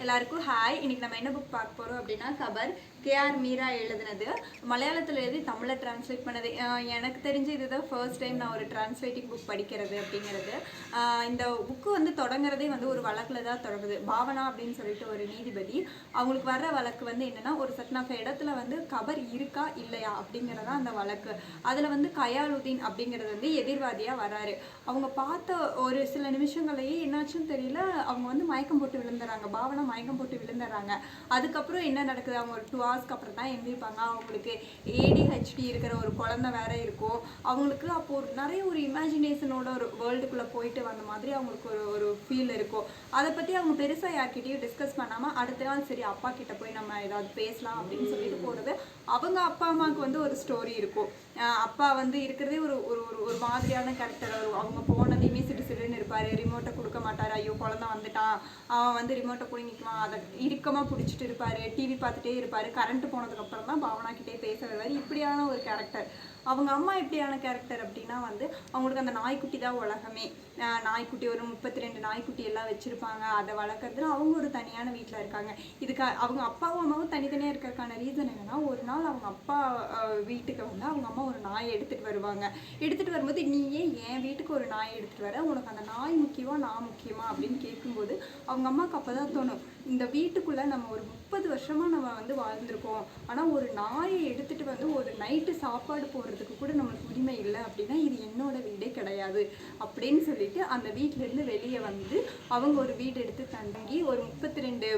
எல்லாருக்கும் ஹாய். இன்னைக்கு நம்ம என்ன புக் பார்க்க போறோம் அப்படின்னா கபர் KR மீரா எழுதுனது. மலையாளத்தில் எழுதி தமிழில் டிரான்ஸ்லேட் பண்ணது. எனக்கு தெரிஞ்சு இதுதான் ஃபர்ஸ்ட் டைம் நான் ஒரு டிரான்ஸ்லேட்டிங் புக் படிக்கிறது அப்படிங்கிறது. இந்த புக்கு வந்து தொடங்குறதே வந்து ஒரு வழக்கில் தான் தொடங்குது. பாவனா அப்படின்னு சொல்லிட்டு ஒரு நீதிபதி, அவங்களுக்கு வர்ற வழக்கு வந்து என்னன்னா, ஒரு சட்னா இடத்துல வந்து கபர் இருக்கா இல்லையா அப்படிங்கிறதா அந்த வழக்கு. அதில் வந்து கயாலுதீன் அப்படிங்கிறது வந்து எதிர்வாதியாக வராரு. அவங்க பார்த்த ஒரு சில நிமிஷங்களையே என்னாச்சுன்னு தெரியல, அவங்க வந்து மயக்கம் போட்டு விழுந்துறாங்க. பாவனா மயக்கம் போட்டு விழுந்துறாங்க. அதுக்கப்புறம் என்ன நடக்குது, அவங்க ஒரு 2 hours அப்புறம் தான் எழுந்திருப்பாங்க. அவங்களுக்கு ADHD இருக்கிற ஒரு குழந்தை வேற இருக்கும். அவங்களுக்கு அப்போ நிறைய ஒரு இமேஜினேஷனோட ஒரு வேர்ல்டுக்குள்ளே போயிட்டு வந்த மாதிரி அவங்களுக்கு ஒரு ஃபீல் இருக்கும். அதை பற்றி அவங்க பெருசாக யார்கிட்டையும் டிஸ்கஸ் பண்ணாமல் அடுத்த நாள் சரி அப்பா கிட்ட போய் நம்ம ஏதாவது பேசலாம் அப்படின்னு சொல்லிட்டு போகிறது. அவங்க அப்பா அம்மாவுக்கு வந்து ஒரு ஸ்டோரி இருக்கும். அப்பா வந்து இருக்கிறதே ஒரு ஒரு ஒரு மாதிரியான கேரக்டர். அவங்க போனதையுமே சிடு சிடுன்னு இருப்பார். ரிமோட்டை கொடுக்க மாட்டார். ஐயோ குழந்தை வந்துட்டான், அவன் வந்து ரிமோட்டை பிடிங்கிக்குவான், அதை இறுக்கமாக பிடிச்சிட்டு இருப்பார். டிவி பார்த்துட்டே இருப்பார். கரண்ட் போனதுக்கப்புறம் தான் பாவனா கிட்டே பேச வருவார். இப்படியான ஒரு கேரக்டர். அவங்க அம்மா எப்படியான கேரக்டர் அப்படின்னா வந்து அவங்களுக்கு அந்த நாய்க்குட்டி தான் உலகமே. நாய்க்குட்டி ஒரு 32 நாய்க்குட்டி எல்லாம் வச்சுருப்பாங்க. அதை வளர்க்குறதுல அவங்க ஒரு தனியான வீட்டில் இருக்காங்க. இதுக்கு அவங்க அப்பாவும் அம்மாவும் தனித்தனியாக இருக்கிறதுக்கான ரீசன் என்னென்னா, ஒரு நாள் அவங்க அப்பா வீட்டுக்கு வந்து அவங்க அம்மா ஒரு நாயை எடுத்துகிட்டு வருவாங்க. எடுத்துகிட்டு வரும்போது நீ ஏன் என் வீட்டுக்கு ஒரு நாயை எடுத்துகிட்டு வர, உனக்கு அந்த நாய் முக்கியமா நான் முக்கியமா அப்படின்னு கேட்கும்போது அவங்க அம்மாவுக்கு அப்போ தான் தோணும், இந்த வீட்டுக்குள்ளே நம்ம ஒரு 30 வருஷமாக நம்ம வந்து வாழ்ந்துருக்கோம், ஆனால் ஒரு நாயை எடுத்துகிட்டு வந்து ஒரு நைட்டு சாப்பாடு போடுறதுக்கு கூட நம்மளுக்கு உரிமை இல்லை அப்படின்னா இது என்னோட வீடே கிடையாது அப்படின்னு சொல்லிட்டு அந்த வீட்டிலேருந்து வெளியே வந்து அவங்க ஒரு வீடு எடுத்து தங்கி ஒரு 32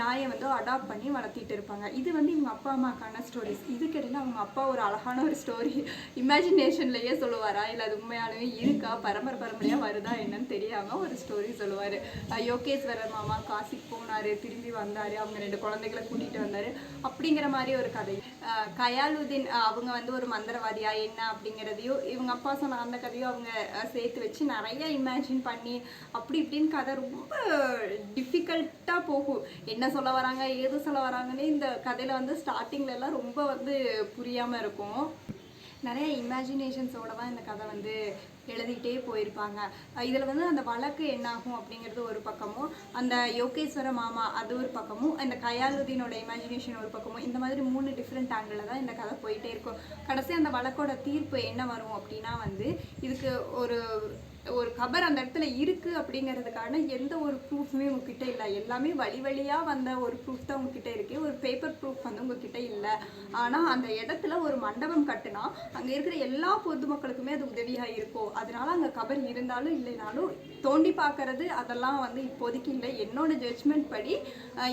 நாயை வந்து அடாப்ட் பண்ணி வளர்த்திட்டு இருப்பாங்க. இது வந்து இவங்க அப்பா அம்மாக்கான ஸ்டோரிஸ். இதுக்கிடையில் அவங்க அப்பா ஒரு அழகான ஒரு ஸ்டோரி இமேஜினேஷன்லேயே சொல்லுவாரா இல்லை அது உண்மையாலுமே இருக்கா, பரம்பரையாக வருதா என்னன்னு தெரியாமல் ஒரு ஸ்டோரி சொல்லுவார். யோகேஸ்வரர் மாமா காசிக்கு போனார், திரும்பி வந்தார், அவங்க 2 குழந்தைகளை கூட்டிகிட்டு வந்தார் அப்படிங்கிற மாதிரி ஒரு கதை. கயாலுதீன் அவங்க வந்து ஒரு மந்திரவாதியா என்ன அப்படிங்கிறதையும் இவங்க அப்பா சொன்ன அந்த கதையும் அவங்க சேர்த்து வச்சு நிறைய இமேஜின் பண்ணி அப்படி இப்படின்னு கதை ரொம்ப டிஃபிகல்ட்டாக போகும். என்ன சொல்ல வராங்க ஏது சொல்ல வராங்கன்னு இந்த கதையில் வந்து ஸ்டார்டிங்லலாம் ரொம்ப வந்து புரியாமல் இருக்கும். நிறைய இமேஜினேஷன்ஸோடு தான் இந்த கதை வந்து எழுதிக்கிட்டே போயிருப்பாங்க. இதில் வந்து அந்த வழக்கு என்னாகும் அப்படிங்கிறது ஒரு பக்கமும், அந்த யோகேஸ்வர மாமா அது ஒரு பக்கமும், இந்த கயாலுதீனோட இமேஜினேஷன் ஒரு பக்கமும், இந்த மாதிரி 3 டிஃப்ரெண்ட் ஆங்கிளில் தான் இந்த கதை போயிட்டே இருக்கும். கடைசி அந்த வழக்கோட தீர்ப்பு என்ன வரும் அப்படின்னா வந்து இதுக்கு ஒரு கபர் அந்த இடத்துல இருக்குது அப்படிங்கிறதுக்கான எந்த ஒரு ப்ரூஃபுமே உங்ககிட்ட இல்லை. எல்லாமே வழியாக வந்த ஒரு ப்ரூஃப் தான் உங்ககிட்ட இருக்குது. ஒரு பேப்பர் ப்ரூஃப் வந்து உங்ககிட்ட இல்லை. ஆனால் அந்த இடத்துல ஒரு மண்டபம் கட்டுனா அங்கே இருக்கிற எல்லா பொதுமக்களுக்குமே அது உதவியாக இருக்கும். அதனால அங்கே கபர் இருந்தாலும் இல்லைனாலும் தோண்டி பார்க்கறது அதெல்லாம் வந்து இப்போதைக்கு இல்லை. என்னோட ஜட்ஜ்மெண்ட் படி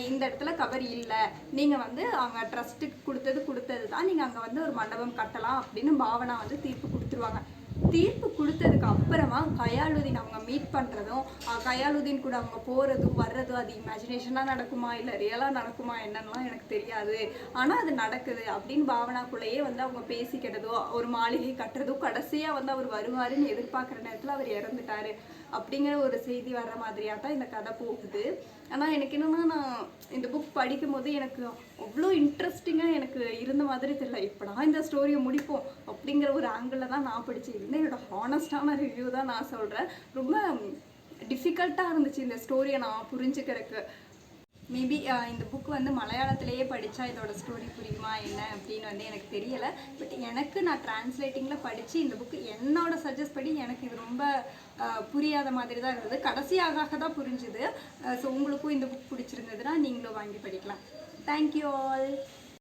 இந்த இடத்துல கபர் இல்லை, நீங்கள் வந்து அவங்க ட்ரஸ்ட்டுக்கு கொடுத்தது தான், நீங்கள் அங்கே வந்து ஒரு மண்டபம் கட்டலாம் அப்படின்னு பாவனா வந்து தீர்ப்பு கொடுத்துருவாங்க. தீர்ப்பு கொடுத்ததுக்கு அப்புறமா கயாலுதீன் அவங்க மீட் பண்ணுறதும் கயாலுதீன் கூட அவங்க போகிறதும் வர்றதும் அது இமேஜினேஷனாக நடக்குமா இல்லை ரியலாக நடக்குமா என்னன்னா எனக்கு தெரியாது, ஆனால் அது நடக்குது அப்படின்னு பாவனாக்குள்ளேயே வந்து அவங்க பேசிக்கிறதோ ஒரு மாளிகை கட்டுறதோ கடைசியாக வந்து அவர் வருவாருன்னு எதிர்பார்க்குற நேரத்தில் அவர் இறந்துட்டாரு அப்படிங்கிற ஒரு செய்தி வர்ற மாதிரியாக தான் இந்த கதை போகுது. ஆனால் எனக்கு என்னென்னா, நான் இந்த புக் படிக்கும் போது எனக்கு அவ்வளோ இன்ட்ரெஸ்டிங்காக எனக்கு இருந்த மாதிரி தெரியல. இப்போடா இந்த ஸ்டோரியை முடிப்போம் அப்படிங்கிற ஒரு ஆங்கிளில் தான் நான் படிச்சுருந்தேன். என்னோட ஹானஸ்டான ரிவ்யூ தான் நான் சொல்கிறேன். ரொம்ப டிஃபிகல்ட்டாக இருந்துச்சு இந்த ஸ்டோரியை நான் புரிஞ்சுக்கிறதுக்கு. மேபி இந்த புக் வந்து மலையாளத்திலேயே படித்தா இதோட ஸ்டோரி புரியுமா என்ன அப்படின்னு வந்து எனக்கு தெரியலை. பட் எனக்கு நான் டிரான்ஸ்லேட்டிங்கில் படித்து இந்த புக்கு என்னோட சஜஸ்ட் படி எனக்கு இது ரொம்ப புரியாத மாதிரி தான் இருந்தது. கடைசியாக தான் புரிஞ்சுது. ஸோ உங்களுக்கும் இந்த புக் பிடிச்சிருந்ததுன்னா நீங்களும் வாங்கி படிக்கலாம். Thank you all.